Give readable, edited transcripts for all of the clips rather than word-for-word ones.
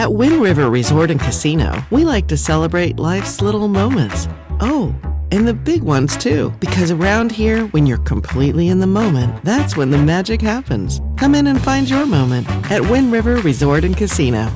At Wind River Resort and Casino, we like to celebrate life's little moments. Oh, and the big ones too, because around here, when you're completely in the moment, that's when the magic happens. Come in and find your moment at Wind River Resort and Casino.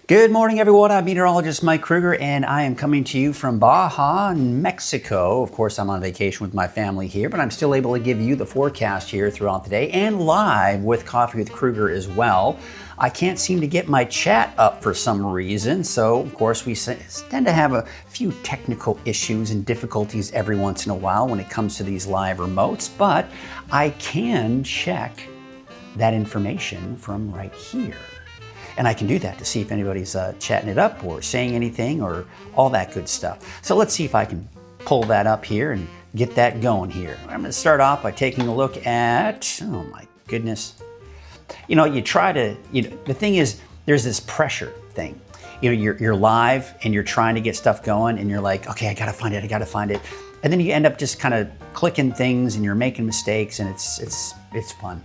Good morning, everyone. I'm meteorologist Mike Krueger, and I am coming to you from Baja, Mexico. Of course, I'm on vacation with my family here, but I'm still able to give you the forecast here throughout the day and live with Coffee with Krueger as well. I can't seem to get my chat up for some reason, so of course we tend to have a few technical issues and difficulties every once in a while when it comes to these live remotes, but I can check that information from right here. And I can do that to see if anybody's chatting it up or saying anything or all that good stuff. So let's see if I can pull that up here and get that going here. I'm going to start off by taking a look at, oh my goodness. You know, you try to, the thing is, there's this pressure thing. You know, you're live and you're trying to get stuff going and you're like, okay, I got to find it. And then you end up just kind of clicking things and you're making mistakes and it's fun.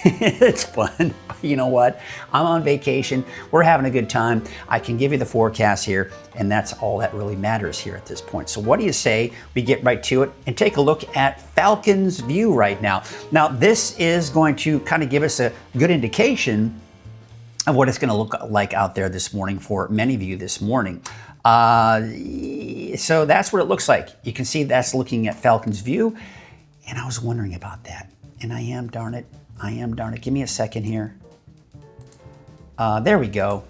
It's fun. You know what? I'm on vacation. We're having a good time. I can give you the forecast here, and that's all that really matters here at this point. So what do you say we get right to it and take a look at Falcon's View right now? Now, this is going to kind of give us a good indication of what it's going to look like out there this morning for many of you this morning. So that's what it looks like. You can see that's looking at Falcon's View, and I was wondering about that. And I am, darn it. Give me a second here. There we go.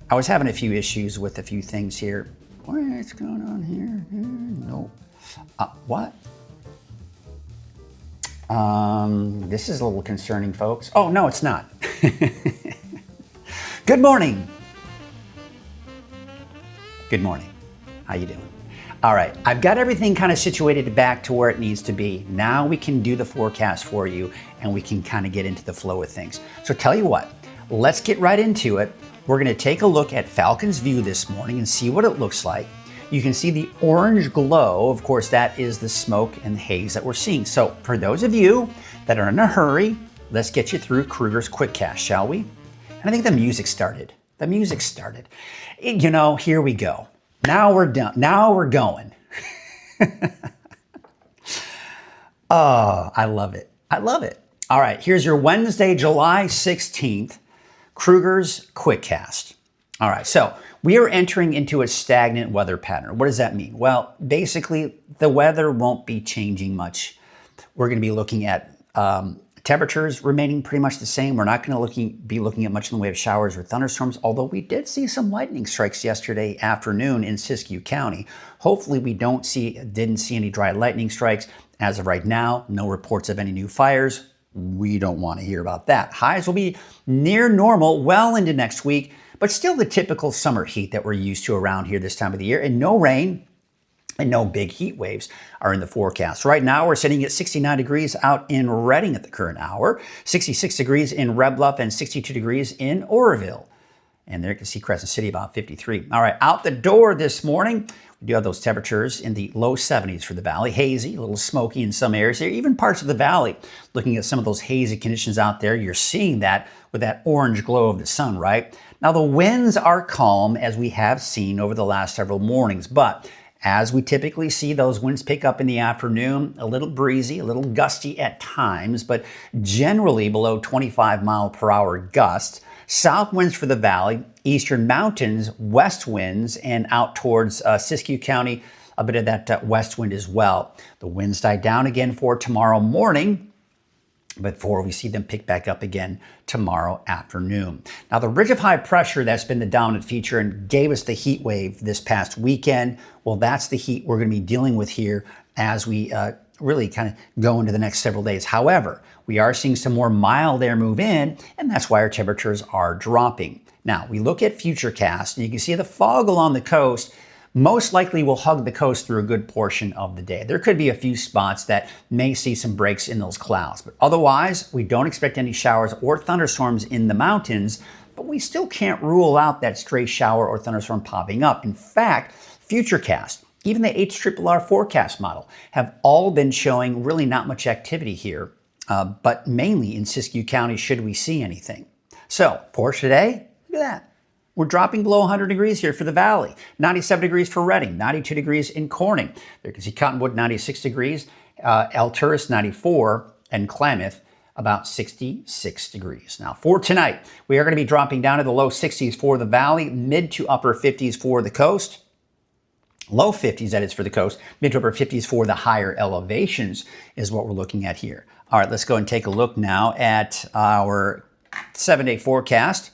I was having a few issues with a few things here. What's going on here? No. What? This is a little concerning, folks. Oh, no, it's not. Good morning. Good morning. How you doing? All right, I've got everything kind of situated back to where it needs to be. Now we can do the forecast for you and we can kind of get into the flow of things. So tell you what, let's get right into it. We're gonna take a look at Falcon's View this morning and see what it looks like. You can see the orange glow. Of course, that is the smoke and the haze that we're seeing. So for those of you that are in a hurry, let's get you through Krueger's Quickcast, shall we? And I think the music started. You know, here we go. Now we're done. Now we're going. Oh, I love it. All right, here's your Wednesday, July 16th, Krueger's Quickcast. All right, so we are entering into a stagnant weather pattern. What does that mean? Well, basically, the weather won't be changing much. We're going to be looking at temperatures remaining pretty much the same. We're not going to be looking at much in the way of showers or thunderstorms, although we did see some lightning strikes yesterday afternoon in Siskiyou County. Hopefully we didn't see any dry lightning strikes. As of right now, no reports of any new fires. We don't want to hear about that. Highs will be near normal well into next week, but still the typical summer heat that we're used to around here this time of the year, and no rain and no big heat waves are in the forecast. Right now, we're sitting at 69 degrees out in Redding at the current hour, 66 degrees in Red Bluff, and 62 degrees in Oroville. And there you can see Crescent City about 53. All right, out the door this morning, we do have those temperatures in the low 70s for the valley. Hazy, a little smoky in some areas here, even parts of the valley. Looking at some of those hazy conditions out there, you're seeing that with that orange glow of the sun, right? Now, the winds are calm, as we have seen over the last several mornings, but as we typically see, those winds pick up in the afternoon, a little breezy, a little gusty at times, but generally below 25 mile per hour gusts. South winds for the valley, eastern mountains, west winds, and out towards Siskiyou County, a bit of that west wind as well. The winds die down again for tomorrow morning, before we see them pick back up again tomorrow afternoon. Now, the ridge of high pressure that's been the dominant feature and gave us the heat wave this past weekend, well, that's the heat we're going to be dealing with here as we really kind of go into the next several days. However, we are seeing some more mild air move in, and that's why our temperatures are dropping. Now, we look at Futurecast, and you can see the fog along the coast most likely will hug the coast through a good portion of the day. There could be a few spots that may see some breaks in those clouds, but otherwise, we don't expect any showers or thunderstorms in the mountains, but we still can't rule out that stray shower or thunderstorm popping up. In fact, Futurecast, even the HRRR forecast model, have all been showing really not much activity here but mainly in Siskiyou County should we see anything. So for today, look at that. We're dropping below 100 degrees here for the valley. 97 degrees for Redding, 92 degrees in Corning. There you can see Cottonwood, 96 degrees, El Tourist, 94, and Klamath, about 66 degrees. Now for tonight, we are going to be dropping down to the low 60s for the valley, mid to upper 50s for the coast. Low 50s, that is, for the coast. Mid to upper 50s for the higher elevations is what we're looking at here. All right, let's go and take a look now at our 7-day forecast.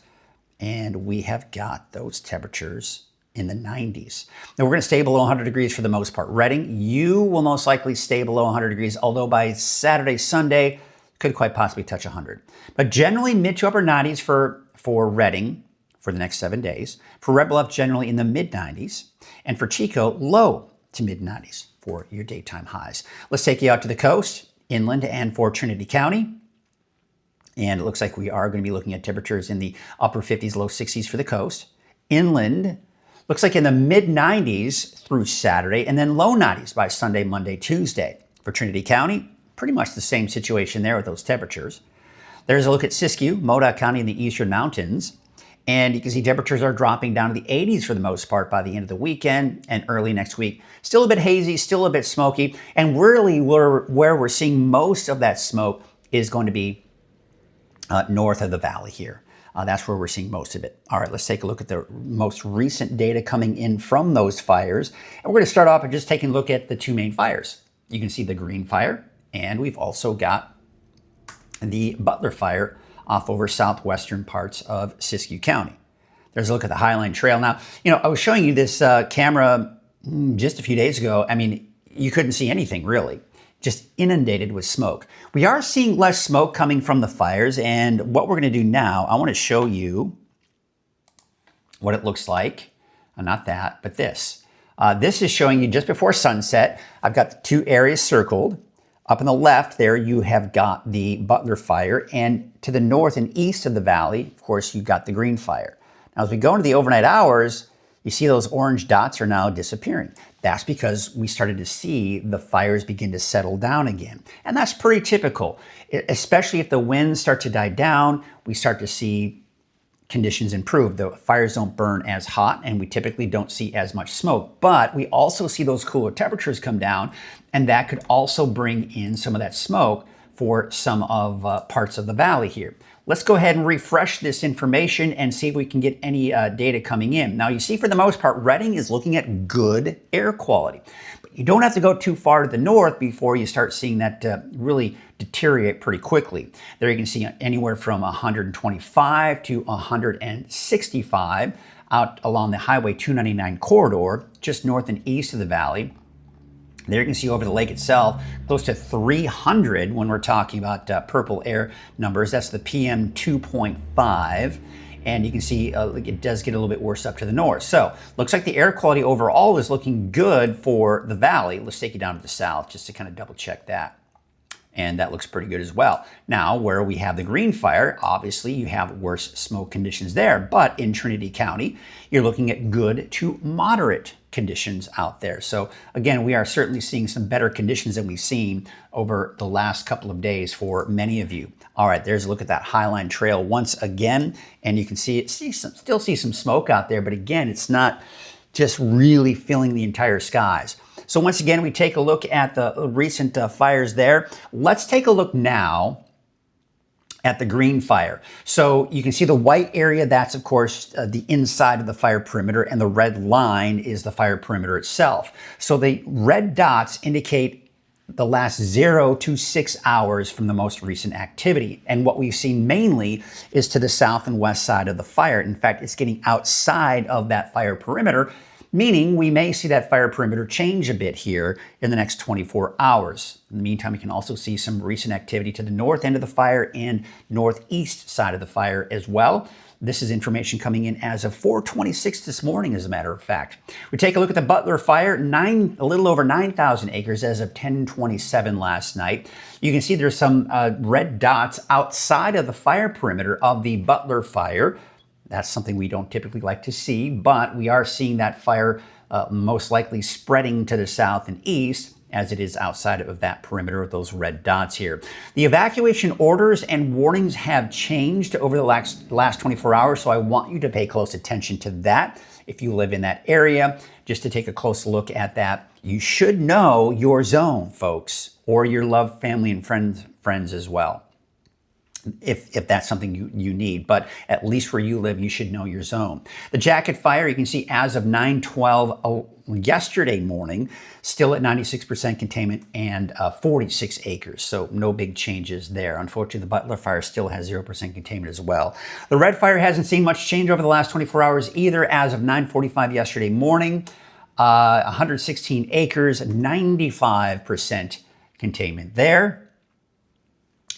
And we have got those temperatures in the 90s. Now we're going to stay below 100 degrees for the most part. Redding, you will most likely stay below 100 degrees, although by Saturday, Sunday, could quite possibly touch 100. But generally mid to upper 90s for Redding for the next 7 days. For Red Bluff, generally in the mid 90s. And for Chico, low to mid 90s for your daytime highs. Let's take you out to the coast, inland, and for Trinity County. And it looks like we are going to be looking at temperatures in the upper 50s, low 60s for the coast. Inland, looks like in the mid 90s through Saturday, and then low 90s by Sunday, Monday, Tuesday. For Trinity County, pretty much the same situation there with those temperatures. There's a look at Siskiyou, Modoc County in the eastern mountains. And you can see temperatures are dropping down to the 80s for the most part by the end of the weekend and early next week. Still a bit hazy, still a bit smoky. And really where we're seeing most of that smoke is going to be north of the valley here. That's where we're seeing most of it. All right, let's take a look at the most recent data coming in from those fires. And we're going to start off by just taking a look at the two main fires. You can see the Green Fire, and we've also got the Butler Fire off over southwestern parts of Siskiyou County. There's a look at the Highline Trail. Now, I was showing you this camera just a few days ago. I mean, you couldn't see anything really. Just inundated with smoke. We are seeing less smoke coming from the fires, and what we're going to do now, I want to show you what it looks like. Not that, but this. This is showing you just before sunset. I've got the two areas circled. Up on the left there, you have got the Butler Fire, and to the north and east of the valley, of course, you've got the Green Fire. Now, as we go into the overnight hours, you see those orange dots are now disappearing. That's because we started to see the fires begin to settle down again. And that's pretty typical, especially if the winds start to die down, we start to see conditions improve. The fires don't burn as hot, and we typically don't see as much smoke. But we also see those cooler temperatures come down, and that could also bring in some of that smoke for some of parts of the valley here. Let's go ahead and refresh this information and see if we can get any data coming in. Now, you see, for the most part, Redding is looking at good air quality. But you don't have to go too far to the north before you start seeing that really deteriorate pretty quickly. There you can see anywhere from 125 to 165 out along the Highway 299 corridor, just north and east of the valley. There you can see over the lake itself, close to 300 when we're talking about purple air numbers. That's the PM 2.5. And you can see it does get a little bit worse up to the north. So looks like the air quality overall is looking good for the valley. Let's take you down to the south just to kind of double check that. And that looks pretty good as well. Now, where we have the Green Fire, obviously you have worse smoke conditions there. But in Trinity County, you're looking at good to moderate conditions out there. So again, we are certainly seeing some better conditions than we've seen over the last couple of days for many of you. All right, there's a look at that Highline Trail once again. And you can still see some smoke out there. But again, it's not just really filling the entire skies. So once again, we take a look at the recent fires there. Let's take a look now at the Green Fire. So you can see the white area, that's of course the inside of the fire perimeter, and the red line is the fire perimeter itself. So the red dots indicate the last 0 to 6 hours from the most recent activity. And what we've seen mainly is to the south and west side of the fire. In fact, it's getting outside of that fire perimeter, meaning we may see that fire perimeter change a bit here in the next 24 hours. In the meantime, we can also see some recent activity to the north end of the fire and northeast side of the fire as well. This is information coming in as of 4:26 this morning, as a matter of fact. We take a look at the Butler Fire, a little over 9,000 acres as of 10:27 last night. You can see there's some red dots outside of the fire perimeter of the Butler Fire. That's something we don't typically like to see, but we are seeing that fire most likely spreading to the south and east. as it is outside of that perimeter of those red dots here. The evacuation orders and warnings have changed over the last 24 hours, so I want you to pay close attention to that if you live in that area. Just to take a close look at that, you should know your zone, folks, or your loved family and friends as well, if that's something you need. But at least where you live, you should know your zone. The jacket fire, you can see as of 9/12 yesterday morning, still at 96% containment and 46 acres. So no big changes there. Unfortunately, the Butler fire still has 0% containment as well. The red fire hasn't seen much change over the last 24 hours either. As of 9:45 yesterday morning, 116 acres, 95% containment there.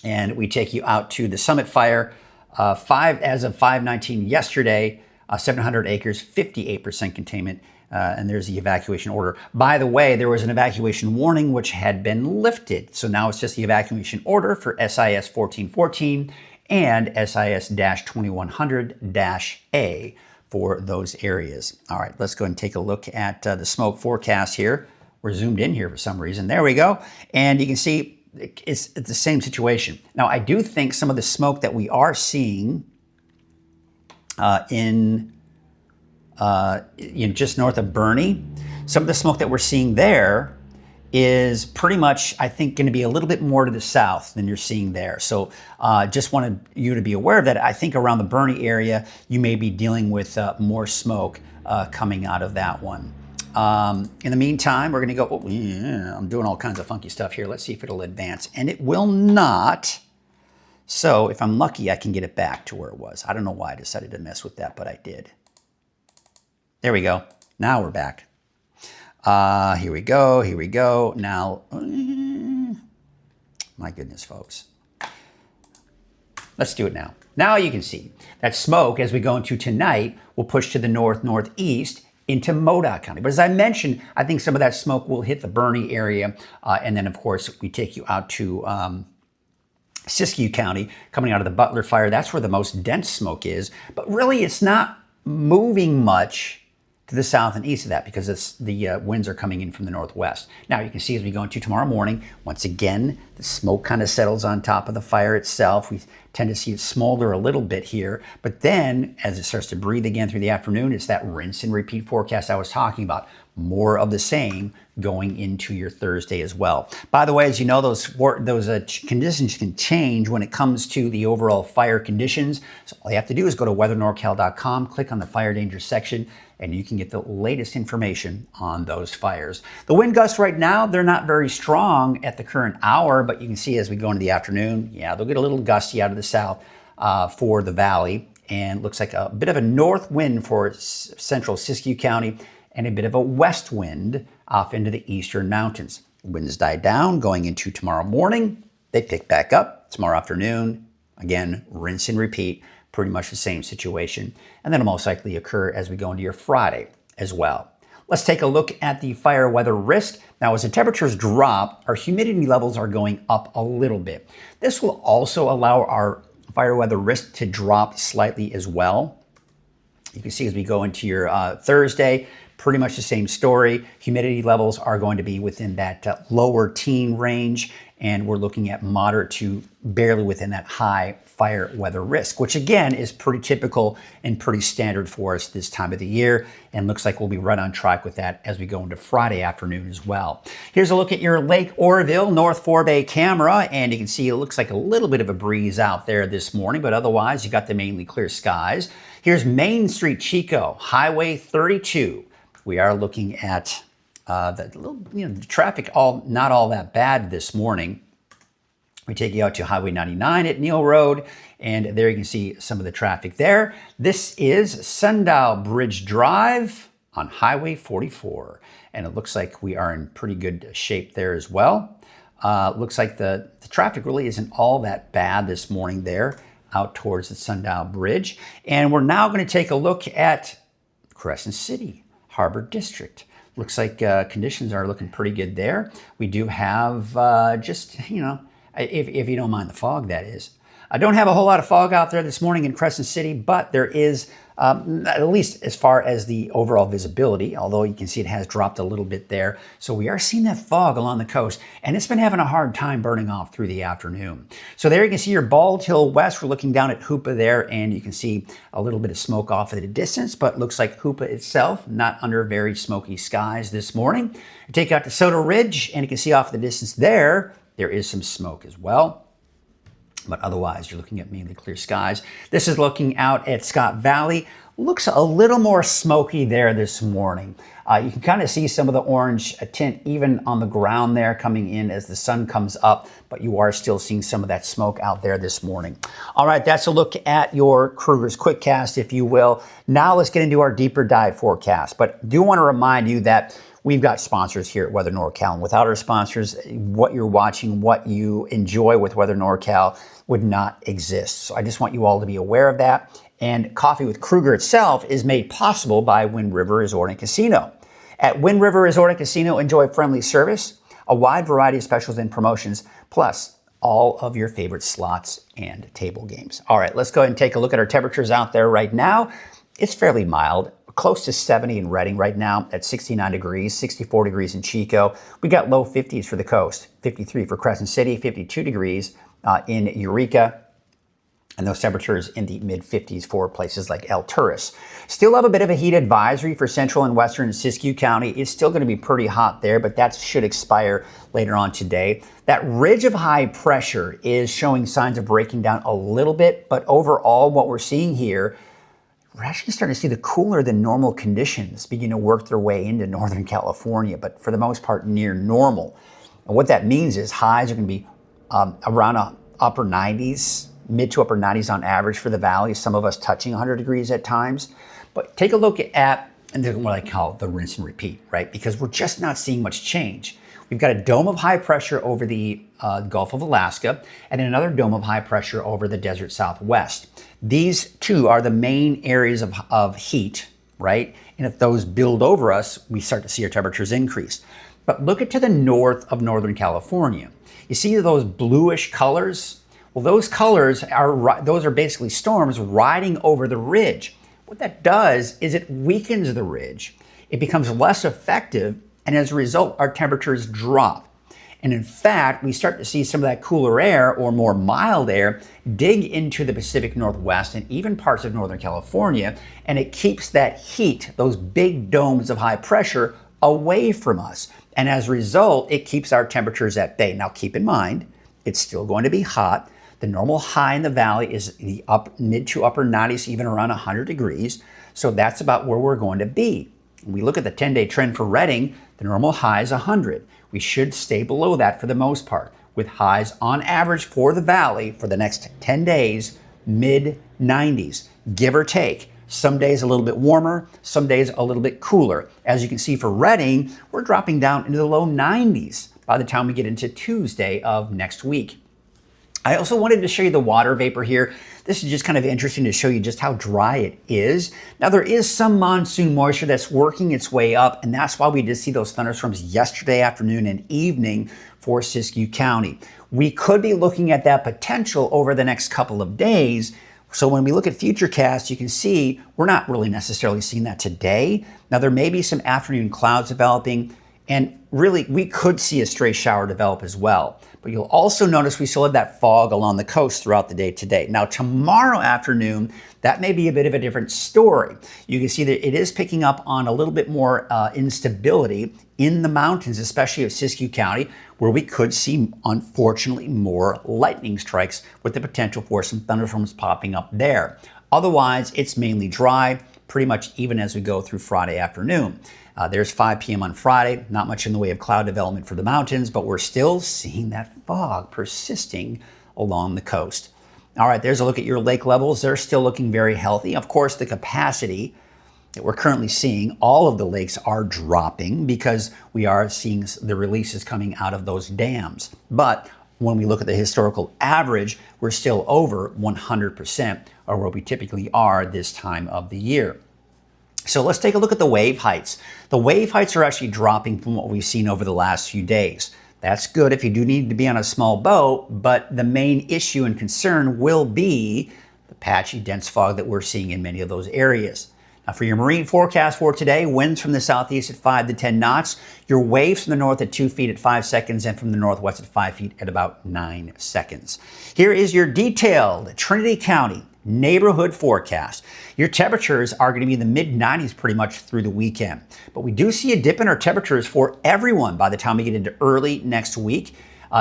And we take you out to the Summit Fire, as of 5/19 yesterday, 700 acres, 58% containment, and there's the evacuation order. By the way, there was an evacuation warning which had been lifted, so now it's just the evacuation order for SIS 1414 and SIS-2100-A for those areas. All right, let's go and take a look at the smoke forecast here. We're zoomed in here for some reason. There we go, and you can see it's the same situation. Now, I do think some of the smoke that we are seeing in just north of Bernie, some of the smoke that we're seeing there is pretty much, I think, going to be a little bit more to the south than you're seeing there. So just wanted you to be aware of that. I think around the Bernie area, you may be dealing with more smoke coming out of that one. In the meantime, we're going to go, oh, yeah, I'm doing all kinds of funky stuff here. Let's see if it'll advance. And it will not. So if I'm lucky, I can get it back to where it was. I don't know why I decided to mess with that, but I did. There we go. Now we're back. Here we go. Here we go. Now, my goodness, folks. Let's do it now. Now you can see that smoke, as we go into tonight, will push to the northeast into Modoc County. But as I mentioned, I think some of that smoke will hit the Bernie area. And then, of course, we take you out to Siskiyou County, coming out of the Butler fire. That's where the most dense smoke is. But really, it's not moving much to the south and east of that because the winds are coming in from the northwest. Now, you can see as we go into tomorrow morning, once again, the smoke kind of settles on top of the fire itself. We tend to see it smolder a little bit here, but then as it starts to breathe again through the afternoon, it's that rinse and repeat forecast I was talking about. More of the same going into your Thursday as well. By the way, as you know, those conditions can change when it comes to the overall fire conditions. So all you have to do is go to weathernorcal.com, click on the fire danger section, and you can get the latest information on those fires. The wind gusts right now, they're not very strong at the current hour, but you can see as we go into the afternoon, yeah, they'll get a little gusty out of the south for the valley, and looks like a bit of a north wind for central Siskiyou County, and a bit of a west wind off into the eastern mountains. Winds die down going into tomorrow morning. They pick back up tomorrow afternoon. Again, rinse and repeat, pretty much the same situation. And that'll most likely occur as we go into your Friday as well. Let's take a look at the fire weather risk. Now, as the temperatures drop, our humidity levels are going up a little bit. This will also allow our fire weather risk to drop slightly as well. You can see as we go into your Thursday, pretty much the same story. Humidity levels are going to be within that lower teen range, and we're looking at moderate to barely within that high fire weather risk, which again is pretty typical and pretty standard for us this time of the year, and looks like we'll be right on track with that as we go into Friday afternoon as well. Here's a look at your Lake Oroville North Forebay camera, and you can see it looks like a little bit of a breeze out there this morning, but otherwise you got the mainly clear skies. Here's Main Street, Chico, Highway 32. We are looking at the little, the traffic not all that bad this morning. We take you out to Highway 99 at Neal Road, and there you can see some of the traffic there. This is Sundial Bridge Drive on Highway 44, and it looks like we are in pretty good shape there as well. Looks like the traffic really isn't all that bad this morning there out towards the Sundial Bridge. And we're now going to take a look at Crescent City, Harbor District. Looks like conditions are looking pretty good there. We do have if you don't mind the fog, that is. I don't have a whole lot of fog out there this morning in Crescent City, but there is at least as far as the overall visibility, although you can see it has dropped a little bit there. So we are seeing that fog along the coast, and it's been having a hard time burning off through the afternoon. So there you can see your Bald Hill West. We're looking down at Hoopa there, and you can see a little bit of smoke off at the distance, but looks like Hoopa itself not under very smoky skies this morning. You take out to Soda Ridge, and you can see off the distance there is some smoke as well. But otherwise, you're looking at mainly clear skies. This is looking out at Scott Valley. Looks a little more smoky there this morning. You can kind of see some of the orange tint even on the ground there coming in as the sun comes up, but you are still seeing some of that smoke out there this morning. All right, that's a look at your Krueger's Quickcast, if you will. Now let's get into our deeper dive forecast. But do want to remind you that we've got sponsors here at Weather NorCal, and without our sponsors, what you're watching, what you enjoy with Weather NorCal would not exist. So I just want you all to be aware of that. And Coffee with Krueger itself is made possible by Wind River Resort and Casino. At Wind River Resort and Casino, enjoy friendly service, a wide variety of specials and promotions, plus all of your favorite slots and table games. All right, let's go ahead and take a look at our temperatures out there right now. It's fairly mild. Close to 70 in Redding right now at 69 degrees, 64 degrees in Chico. We got low 50s for the coast, 53 for Crescent City, 52 degrees in Eureka, and those temperatures in the mid 50s for places like El Turris. Still have a bit of a heat advisory for central and western Siskiyou County. It's still going to be pretty hot there, but that should expire later on today. That ridge of high pressure is showing signs of breaking down a little bit, but overall what we're seeing here, we're actually starting to see the cooler than normal conditions begin to work their way into Northern California, but for the most part near normal. And what that means is highs are going to be around upper 90s, mid to upper 90s on average for the valley, some of us touching 100 degrees at times. But take a look at, and this is what I call the rinse and repeat, right? Because we're just not seeing much change. We've got a dome of high pressure over the Gulf of Alaska and another dome of high pressure over the desert Southwest. These two are the main areas of heat, right? And if those build over us, we start to see our temperatures increase. But look at to the north of Northern California. You see those bluish colors? Well, those colors those are basically storms riding over the ridge. What that does is it weakens the ridge. It becomes less effective, and as a result, our temperatures drop. And in fact, we start to see some of that cooler air or more mild air dig into the Pacific Northwest and even parts of Northern California, and it keeps that heat, those big domes of high pressure, away from us. And as a result, it keeps our temperatures at bay. Now keep in mind, it's still going to be hot. The normal high in the valley is the mid to upper 90s, even around 100 degrees. So that's about where we're going to be. When we look at the 10-day trend for Redding, the normal high is 100. We should stay below that for the most part, with highs on average for the valley for the next 10 days, mid 90s, give or take. Some days a little bit warmer, some days a little bit cooler. As you can see for Redding, we're dropping down into the low 90s by the time we get into Tuesday of next week. I also wanted to show you the water vapor here. This is just kind of interesting to show you just how dry it is. Now there is some monsoon moisture that's working its way up, and that's why we did see those thunderstorms yesterday afternoon and evening for Siskiyou County. We could be looking at that potential over the next couple of days. So when we look at Futurecast, you can see we're not really necessarily seeing that today. Now there may be some afternoon clouds developing, and really we could see a stray shower develop as well. But you'll also notice we still have that fog along the coast throughout the day today. Now tomorrow afternoon, that may be a bit of a different story. You can see that it is picking up on a little bit more instability in the mountains, especially of Siskiyou County, where we could see, unfortunately, more lightning strikes with the potential for some thunderstorms popping up there. Otherwise, it's mainly dry, pretty much even as we go through Friday afternoon. There's 5 p.m. on Friday, not much in the way of cloud development for the mountains, but we're still seeing that fog persisting along the coast. All right, there's a look at your lake levels. They're still looking very healthy. Of course, the capacity that we're currently seeing, all of the lakes are dropping because we are seeing the releases coming out of those dams. But when we look at the historical average, we're still over 100%, or where we typically are this time of the year. So let's take a look at the wave heights. The wave heights are actually dropping from what we've seen over the last few days. That's good if you do need to be on a small boat, but the main issue and concern will be the patchy, dense fog that we're seeing in many of those areas. Now for your marine forecast for today, winds from the southeast at 5 to 10 knots, your waves from the north at 2 feet at 5 seconds, and from the northwest at 5 feet at about 9 seconds. Here is your detailed Trinity County neighborhood forecast. Your temperatures are going to be in the mid-90s pretty much through the weekend. But we do see a dip in our temperatures for everyone by the time we get into early next week.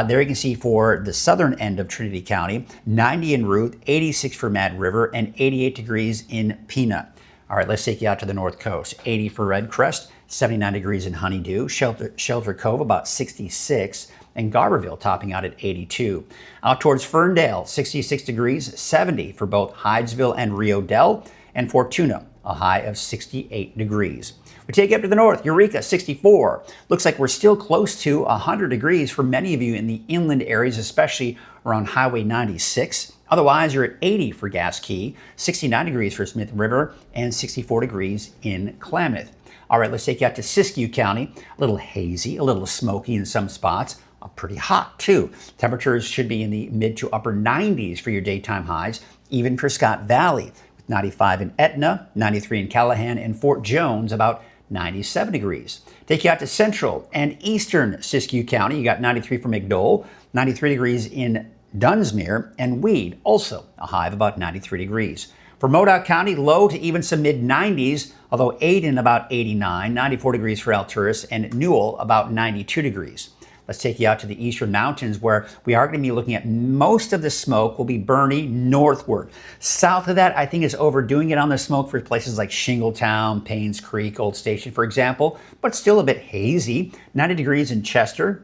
There you can see for the southern end of Trinity County, 90 in Ruth, 86 for Mad River, and 88 degrees in Peanut. All right, let's take you out to the north coast. 80 for Red Crest, 79 degrees in Honeydew, Shelter Cove about 66, and Garberville topping out at 82. Out towards Ferndale, 66 degrees, 70 for both Hydesville and Rio Dell, and Fortuna, a high of 68 degrees. We take you up to the north, Eureka, 64. Looks like we're still close to 100 degrees for many of you in the inland areas, especially around Highway 96. Otherwise, you're at 80 for Gas Key, 69 degrees for Smith River, and 64 degrees in Klamath. All right, let's take you out to Siskiyou County. A little hazy, a little smoky in some spots. Pretty hot too. Temperatures should be in the mid to upper 90s for your daytime highs, even for Scott Valley, with 95 in Etna, 93 in Callahan, and Fort Jones about 97 degrees. Take you out to central and eastern Siskiyou County. You got 93 for McDowell, 93 degrees in Dunsmuir, and Weed, also a high of about 93 degrees. For Modoc County, low to even some mid-90s, although Aden about 89, 94 degrees for Alturas, and Newell about 92 degrees. Let's take you out to the eastern mountains where we are going to be looking at most of the smoke will be Bernie northward. South of that, I think is overdoing it on the smoke for places like Shingletown, Paynes Creek, Old Station, for example, but still a bit hazy. 90 degrees in Chester.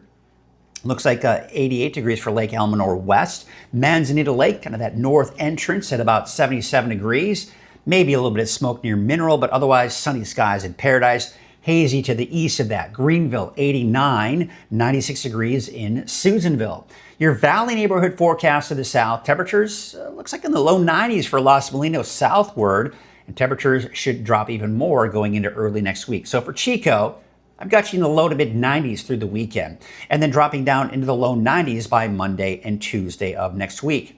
Looks like 88 degrees for Lake Elminor West. Manzanita Lake, kind of that north entrance at about 77 degrees. Maybe a little bit of smoke near Mineral, but otherwise sunny skies in Paradise. Hazy to the east of that. Greenville, 89, 96 degrees in Susanville. Your valley neighborhood forecast to the south, temperatures looks like in the low 90s for Los Molinos southward, and temperatures should drop even more going into early next week. So for Chico, I've got you in the low to mid 90s through the weekend, and then dropping down into the low 90s by Monday and Tuesday of next week.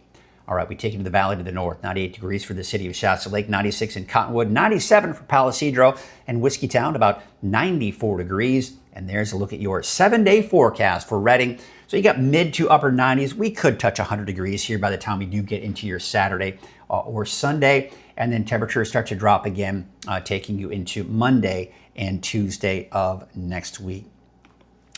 All right, we take you to the valley to the north, 98 degrees for the city of Shasta Lake, 96 in Cottonwood, 97 for Palisadro and Whiskeytown, about 94 degrees. And there's a look at your 7-day forecast for Redding. So you got mid to upper 90s. We could touch 100 degrees here by the time we do get into your Saturday or Sunday. And then temperatures start to drop again, taking you into Monday and Tuesday of next week.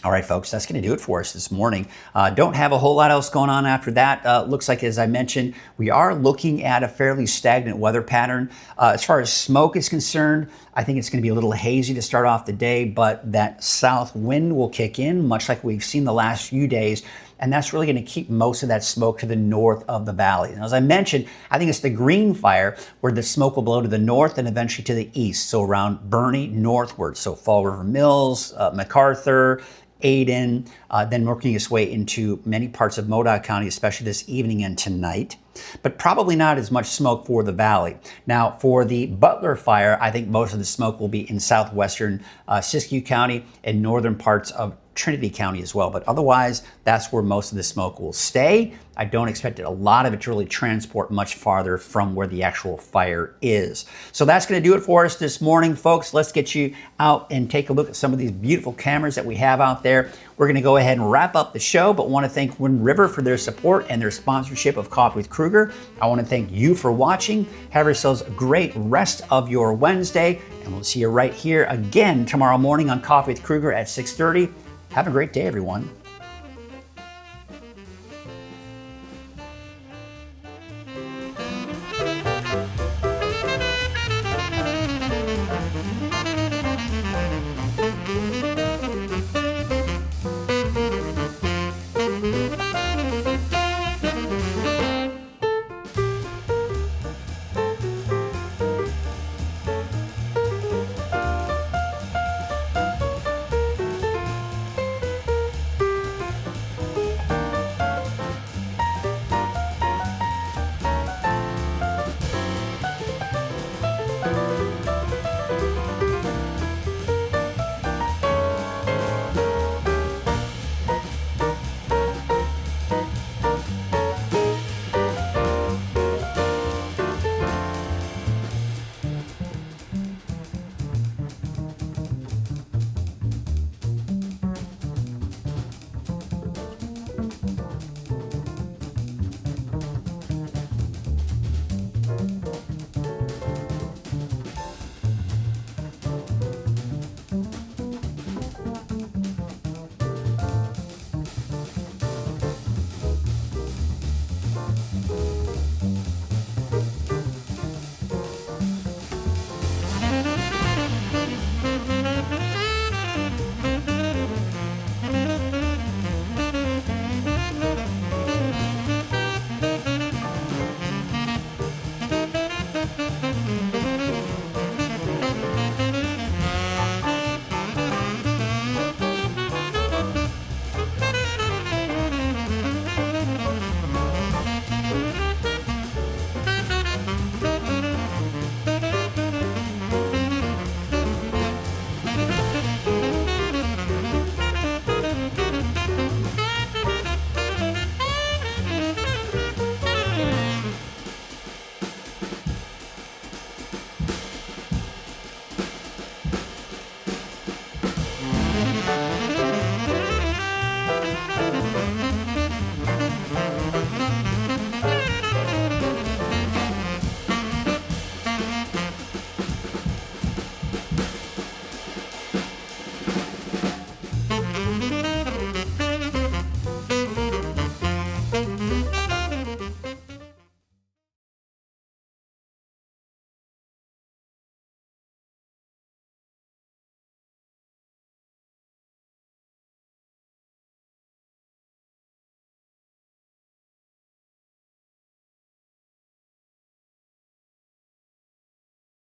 All right, folks, that's going to do it for us this morning. Don't have a whole lot else going on after that. Looks like, as I mentioned, we are looking at a fairly stagnant weather pattern. As far as smoke is concerned, I think it's going to be a little hazy to start off the day, but that south wind will kick in, much like we've seen the last few days, and that's really going to keep most of that smoke to the north of the valley. And as I mentioned, I think it's the green fire where the smoke will blow to the north and eventually to the east, so around Bernie northward, so Fall River Mills, MacArthur, Aden, then working its way into many parts of Modoc County, especially this evening and tonight, but probably not as much smoke for the valley. Now, for the Butler fire, I think most of the smoke will be in southwestern Siskiyou County and northern parts of Trinity County as well, but otherwise, that's where most of the smoke will stay. I don't expect a lot of it to really transport much farther from where the actual fire is. So that's going to do it for us this morning, folks. Let's get you out and take a look at some of these beautiful cameras that we have out there. We're going to go ahead and wrap up the show, but want to thank Wind River for their support and their sponsorship of Coffee with Krueger. I want to thank you for watching. Have yourselves a great rest of your Wednesday, and we'll see you right here again tomorrow morning on Coffee with Krueger at 6:30. Have a great day, everyone.